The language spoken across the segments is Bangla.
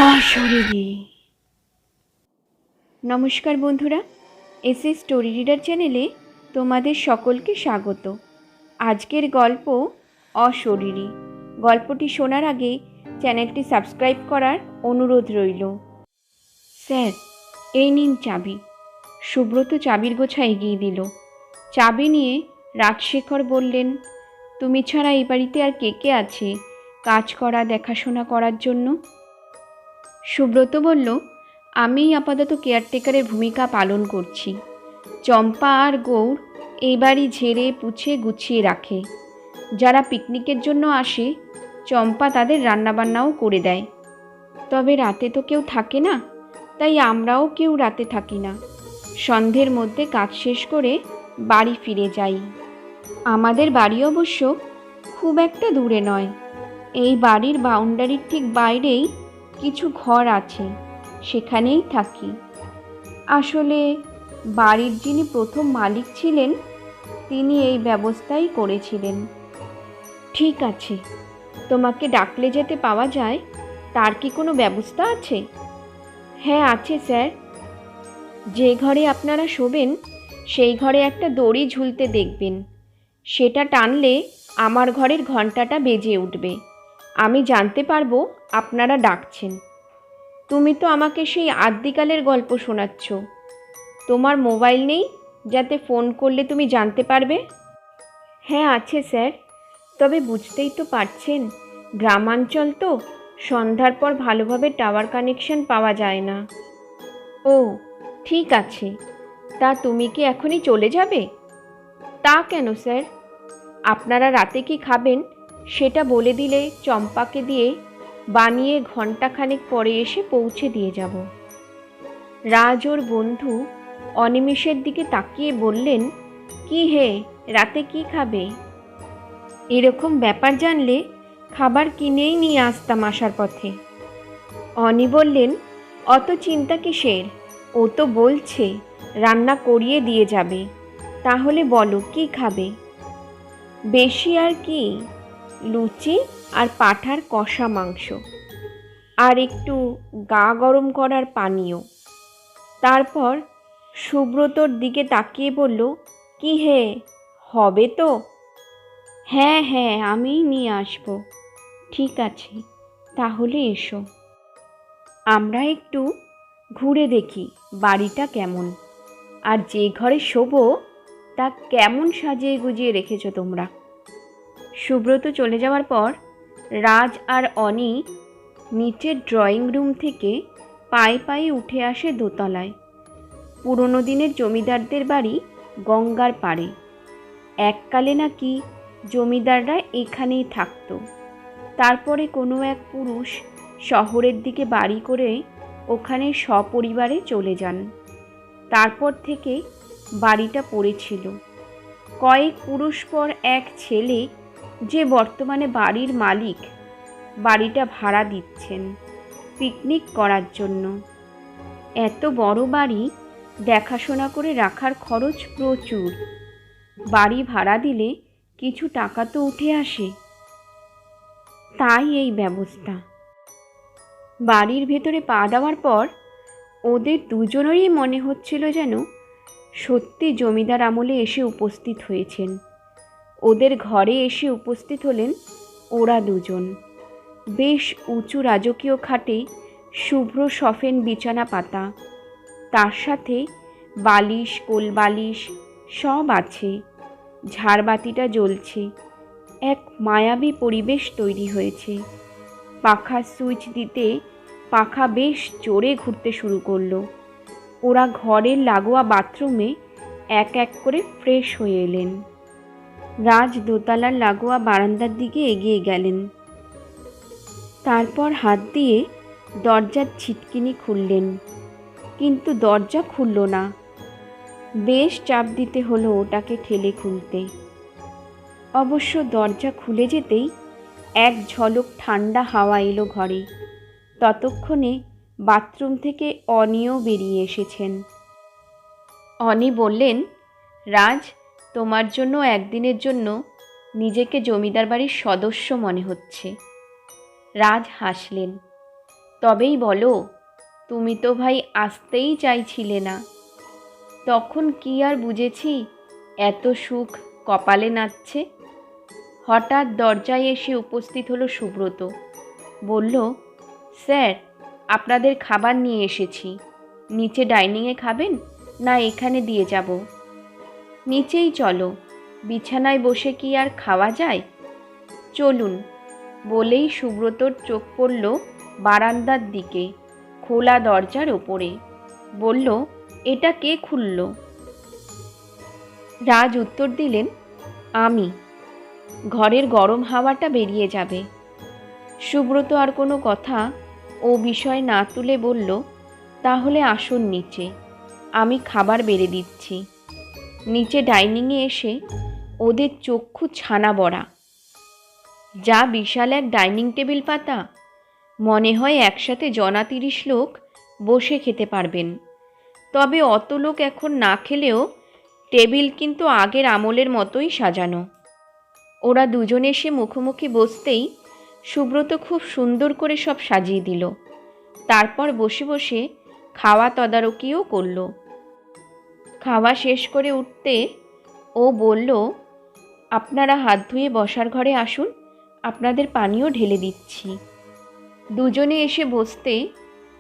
অশরীরী। নমস্কার বন্ধুরা, এসএ স্টোরি রিডার চ্যানেলে তোমাদের সকলকে স্বাগত। আজকের গল্প অশরীরী। গল্পটি শোনার আগে চ্যানেলটি সাবস্ক্রাইব করার অনুরোধ রইল। স্যার, এই নিন চাবি। সুব্রত চাবির গোছা এগিয়ে দিল। চাবি নিয়ে রাজশেখর বললেন, তুমি ছাড়া এই বাড়িতে আর কে কে আছে কাজ করা দেখাশোনা করার জন্য? সুব্রত বলল, আমিই আপাতত কেয়ারটেকারের ভূমিকা পালন করছি। চম্পা আর গৌর এই বাড়ি ঝেড়ে পুছে গুছিয়ে রাখে। যারা পিকনিকের জন্য আসে, চম্পা তাদের রান্নাবান্নাও করে দেয়। তবে রাতে তো কেউ থাকে না, তাই আমরাও কেউ রাতে থাকি না। সন্ধ্যের মধ্যে কাজ শেষ করে বাড়ি ফিরে যাই। আমাদের বাড়ি অবশ্য খুব একটা দূরে নয়। এই বাড়ির বাউন্ডারির ঠিক বাইরেই কিছু ঘর আছে, সেখানেই থাকি। আসলে বাড়ির যিনি প্রথম মালিক ছিলেন, তিনি এই ব্যবস্থাই করেছিলেন। ঠিক আছে, তোমাকে ডাকলে যেতে পাওয়া যায়, তার কি কোনো ব্যবস্থা আছে? হ্যাঁ আছে স্যার। যে ঘরে আপনারা শোবেন, সেই ঘরে একটা দড়ি ঝুলতে দেখবেন। সেটা টানলে আমার ঘরের ঘন্টাটা বেজে উঠবে। আমি জানতে পারবো আপনারা ডাকছেন। তুমি তো আমাকে সেই আদ্যিকালের গল্প শোনাচ্ছ। তোমার মোবাইল নেই যাতে ফোন করলে তুমি জানতে পারবে? হ্যাঁ আছে স্যার, তবে বুঝতেই তো পারছেন, গ্রামাঞ্চল তো, সন্ধ্যার পর ভালোভাবে টাওয়ার কানেকশন পাওয়া যায় না। ও ঠিক আছে, তা তুমি কি এখনই চলে যাবে? তা কেন স্যার? আপনারা রাতে কি খাবেন সেটা বলে দিলে চম্পাকে দিয়ে বানিয়ে ঘণ্টাখানেক পরে এসে পৌঁছে দিয়ে যাব। রাজ ওর বন্ধু অনিমেষের দিকে তাকিয়ে বললেন, কি হে, রাতে কি খাবে? এরকম ব্যাপার জানলে খাবার কিনেই নিয়ে আসতাম আসার পথে। অনি বললেন, অত চিন্তা কিসের? ও তো বলছে রান্না করিয়ে দিয়ে যাবে। তাহলে বলো কি খাবে? বেশি আর কি, লুচি আর পাঁঠার কষা মাংস, আর একটু গা গরম করার পানীয়। তারপর সুব্রতর দিকে তাকিয়ে বলল, কি হে, হবে তো? হ্যাঁ হ্যাঁ, আমিই নিয়ে আসব। ঠিক আছে, তাহলে এসো। আমরা একটু ঘুরে দেখি বাড়িটা কেমন, আর যে ঘরে শোবো তা কেমন সাজিয়ে গুজিয়ে রেখেছো তোমরা। সুব্রত চলে যাওয়ার পর রাজ আর অনি নিচের ড্রয়িং রুম থেকে পায়ে পায়ে উঠে আসে দোতলায়। পুরনো দিনের জমিদারদের বাড়ি গঙ্গার পাড়ে। এককালে নাকি জমিদাররা এখানেই থাকতো। তারপরে কোনো এক পুরুষ শহরের দিকে বাড়ি করে ওখানে সপরিবারে চলে যান। তারপর থেকে বাড়িটা পড়েছিল। কয়েক পুরুষ পর এক ছেলে, যে বর্তমানে বাড়ির মালিক, বাড়িটা ভাড়া দিচ্ছেন পিকনিক করার জন্য। এত বড় বাড়ি দেখাশোনা করে রাখার খরচ প্রচুর। বাড়ি ভাড়া দিলে কিছু টাকা তো উঠে আসে, তাই এই ব্যবস্থা। বাড়ির ভেতরে পা দেওয়ার পর ওদের দুজনেরই মনে হচ্ছিল যেন সত্যি জমিদার আমলে এসে উপস্থিত হয়েছেন। ওদের ঘরে এসে উপস্থিত হলেন ওরা দুজন। বেশ উঁচু রাজকীয় খাটে শুভ্র সফেন বিছানা পাতা, তার সাথে বালিশ কোলবালিশ সব আছে। ঝাড়বাতিটা জ্বলছে। এক মায়াবী পরিবেশ তৈরি হয়েছে। পাখার সুইচ দিতে পাখা বেশ জোরে ঘুরতে শুরু করলো। ওরা ঘরের লাগোয়া বাথরুমে এক এক করে ফ্রেশ হয়ে এলেন। রাজ দোতলার লাগোয়া বারান্দার দিকে এগিয়ে গেলেন। তারপর হাত দিয়ে দরজার ছিটকিনি খুললেন, কিন্তু দরজা খুলল না। বেশ চাপ দিতে হলো ওটাকে ঠেলে খুলতে। অবশ্য দরজা খুলে যেতেই এক ঝলক ঠান্ডা হাওয়া এলো ঘরে। ততক্ষণে বাথরুম থেকে অনিও বেরিয়ে এসেছেন। অনি বললেন, রাজ, তোমার জন্য একদিনের জন্য নিজেকে জমিদার বাড়ির সদস্য মনে হচ্ছে। রাজ হাসলেন। তবেই বলো, তুমি তো ভাই আসতেই চাইছিলে না। তখন কি আর বুঝেছি এত সুখ কপালে নাচছে। হঠাৎ দরজায় এসে উপস্থিত হলো সুব্রত। বলল, স্যার, আপনাদের খাবার নিয়ে এসেছি। নিচে ডাইনিংয়ে খাবেন না এখানে দিয়ে যাব? নিচেই চলো, বিছানায় বসে কি আর খাওয়া যায়? চলুন। বলেই সুব্রতর চোখ পড়ল বারান্দার দিকে, খোলা দরজার ওপরে। বলল, এটা কে খুলল? রাজ উত্তর দিলেন, আমি। ঘরের গরম হাওয়াটা বেরিয়ে যাবে। সুব্রত আর কোনো কথা ও বিষয় না তুলে বলল, তাহলে আসুন নিচে, আমি খাবার বেড়ে দিচ্ছি। নিচে ডাইনিংয়ে এসে ওদের চক্ষু ছানা বড়া। যা বিশাল এক ডাইনিং টেবিল পাতা, মনে হয় একসাথে জনা 30 লোক বসে খেতে পারবেন। তবে অত লোক এখন না খেলেও টেবিল কিন্তু আগের আমলের মতোই সাজানো। ওরা দুজনে এসে মুখোমুখি বসতেই সুব্রত খুব সুন্দর করে সব সাজিয়ে দিল। তারপর বসে বসে খাওয়া তদারকিও করল। খাওয়া শেষ করে উঠতে ও বলল, আপনারা হাত ধুয়ে বসার ঘরে আসুন, আপনাদের পানীয় ঢেলে দিচ্ছি। দুজনে এসে বসতে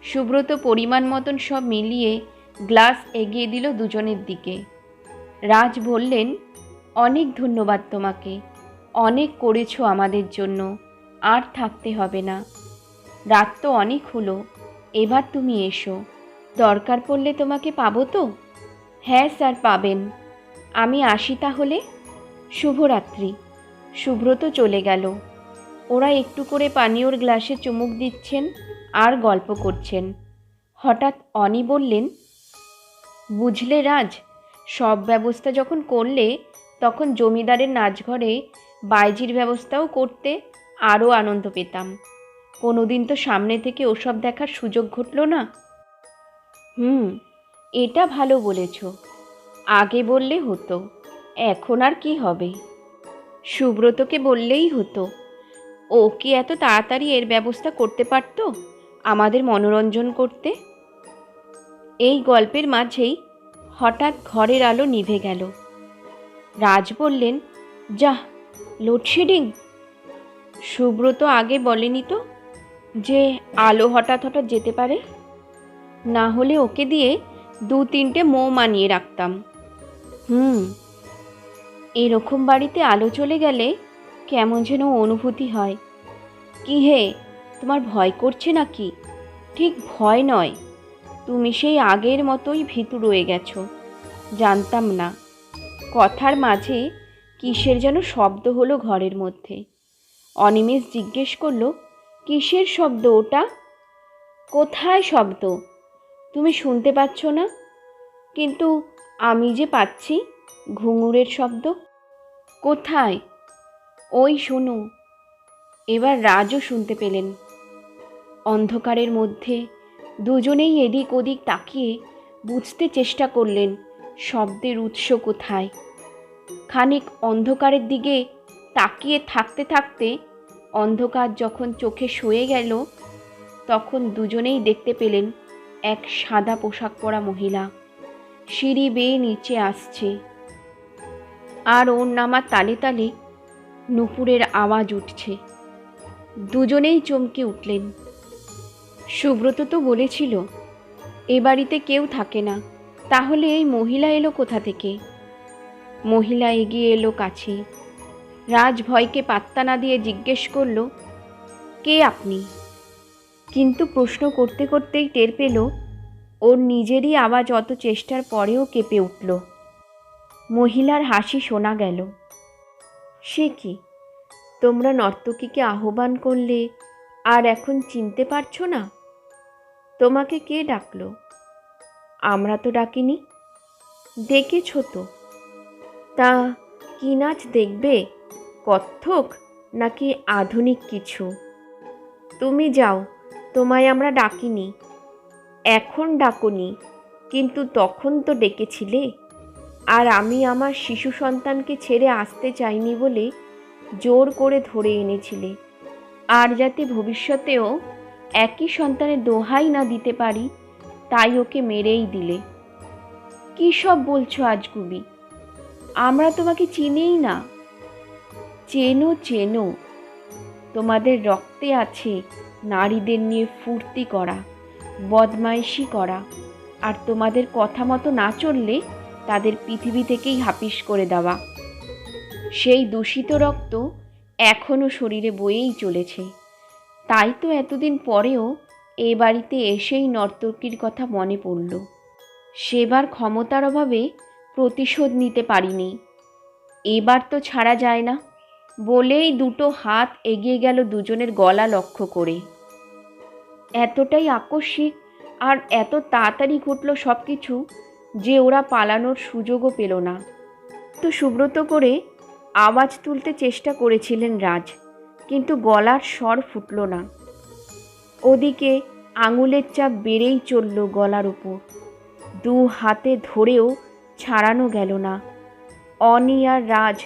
সুব্রত পরিমাণ মতন সব মিলিয়ে গ্লাস এগিয়ে দিল দুজনের দিকে। রাজ বললেন, অনেক ধন্যবাদ তোমাকে, অনেক করেছো আমাদের জন্য, আর থাকতে হবে না। রাত তো অনেক হলো, এবার তুমি এসো, দরকার পড়লে তোমাকে পাবো তো? হ্যাঁ স্যার, পাবেন। আমি আসি তাহলে। শুভরাত্রি। সুব্রত চলে গেল। ওরা একটু করে পানীয়র গ্লাসে চুমুক দিচ্ছেন আর গল্প করছেন। হঠাৎ অনি বললেন, বুঝলে রাজ, সব ব্যবস্থা যখন করলে তখন জমিদারের নাচঘরে বাইজির ব্যবস্থাও করতে আরও আনন্দ পেতাম। কোনোদিন তো সামনে থেকে ওসব দেখার সুযোগ ঘটল না। এটা ভালো বলেছ, আগে বললে হতো, এখন আর কি হবে? সুব্রতকে বললেই হতো, ও কি এত তাড়াতাড়ি এর ব্যবস্থা করতে পারত আমাদের মনোরঞ্জন করতে? এই গল্পের মাঝেই হঠাৎ ঘরের আলো নিভে গেল। রাজ বললেন, যাহ, লোডশেডিং। সুব্রত আগে বলেনি তো যে আলো হঠাৎ হঠাৎ যেতে পারে, না হলে ওকে দিয়ে 2-3টে মৌ মানিয়ে রাখতাম। এরকম বাড়িতে আলো চলে গেলে কেমন যেন অনুভূতি হয়। কি হে, তোমার ভয় করছে নাকি? ঠিক ভয় নয়, তুমি সেই আগের মতোই ভীতু রয়ে গেছো। জানতাম না। কথার মাঝে কিসের যেন শব্দ হলো ঘরের মধ্যে। অনিমেষ জিজ্ঞেস করলো, কিসের শব্দ ওটা? কোথায় শব্দ? তুমি শুনতে পাচ্ছ না? কিন্তু আমি যে পাচ্ছি ঘুঙুরের শব্দ। কোথায়? ওই শোনো। এবার রাজও শুনতে পেলেন। অন্ধকারের মধ্যে দুজনেই এদিক ওদিক তাকিয়ে বুঝতে চেষ্টা করলেন শব্দের উৎস কোথায়। খানিক অন্ধকারের দিকে তাকিয়ে থাকতে থাকতে অন্ধকার যখন চোখে সয়ে গেল, তখন দুজনেই দেখতে পেলেন এক সাদা পোশাক পরা মহিলা সিঁড়ি বেয়ে নিচে আসছে। আর ওর নামার তালে তালে নুপুরের আওয়াজ উঠছে। দুজনেই চমকে উঠলেন। সুব্রত তো বলেছিল এ বাড়িতে কেউ থাকে না, তাহলে এই মহিলা এলো কোথা থেকে? মহিলা এগিয়ে এলো কাছে। রাজ ভয়কে পাত্তা না দিয়ে জিজ্ঞেস করল, কে আপনি? কিন্তু প্রশ্ন করতে করতেই টের পেল ওর নিজেরই আওয়াজ অত চেষ্টার পরেও কেঁপে উঠল। মহিলার হাসি শোনা গেল। সে কি, তোমরা নর্তকীকে আহ্বান করলে আর এখন চিনতে পারছো না? তোমাকে কে ডাকলো? আমরা তো ডাকিনি। ডেকেছ তো। তা কি নাচ দেখবে? কত্থক নাকি আধুনিক কিছু? তুমি যাও, তোমায় আমরা ডাকিনি। এখন ডাকনি, কিন্তু তখন তো ডেকেছিলে। আর আমি আমার শিশু সন্তানকে ছেড়ে আসতে চাইনি বলে জোর করে ধরে এনেছিলে। আর যাতে ভবিষ্যতেও একই সন্তানের দোহাই না দিতে পারি, তাই ওকে মেরেই দিলে। কী সব বলছো আজগুবি? আমরা তোমাকে চিনিই না। চেনো চেনো, তোমাদের রক্তে আছে নারীদের নিয়ে ফুর্তি করা, বদমাইশি করা, আর তোমাদের কথা মতো না চললে তাদের পৃথিবী থেকেই হাপিস করে দেওয়া। সেই দূষিত রক্ত এখনও শরীরে বয়েই চলেছে। তাই তো এতদিন পরেও এ বাড়িতে এসেই নর্তকীর কথা মনে পড়ল। সেবার ক্ষমতার অভাবে প্রতিশোধ নিতে পারিনি, এবার তো ছাড়া যায় না বলেই দুটো হাত এগিয়ে গেল দুজনের গলা লক্ষ্য করে। এতটাই আকস্মিক আর এত তাড়াতাড়ি ঘটল সব কিছু যে ওরা পালানোর সুযোগও পেল না। তো সুব্রত করে আওয়াজ তুলতে চেষ্টা করেছিলেন রাজ, কিন্তু গলার স্বর ফুটল না। ওদিকে আঙুলের চাপ বেড়েই চলল গলার উপর, দু হাতে ধরেও ছাড়ানো গেল না। অনি আর রাজ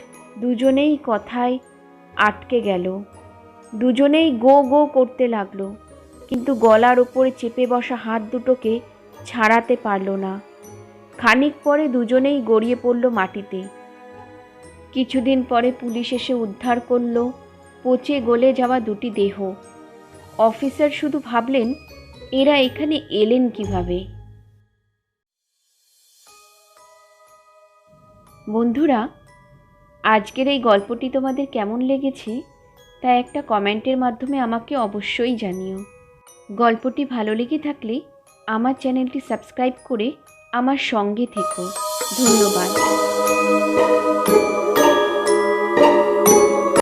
দুজনেই কথায় আটকে গেল, দুজনেই গো গো করতে লাগলো, কিন্তু গলার ওপরে চেপে বসা হাত দুটোকে ছাড়াতে পারল না। খানিক পরে দুজনেই গড়িয়ে পড়ল মাটিতে। কিছুদিন পরে পুলিশ এসে উদ্ধার করলো পচে গলে যাওয়া দুটি দেহ। অফিসার শুধু ভাবলেন, এরা এখানে এলেন কিভাবে। বন্ধুরা, আজকের এই গল্পটি তোমাদের কেমন লেগেছে তা একটা কমেন্টের মাধ্যমে আমাকে অবশ্যই জানিও। গল্পটি ভালো লেগে থাকলে আমার চ্যানেলটি সাবস্ক্রাইব করে আমার সঙ্গে থেকো। ধন্যবাদ।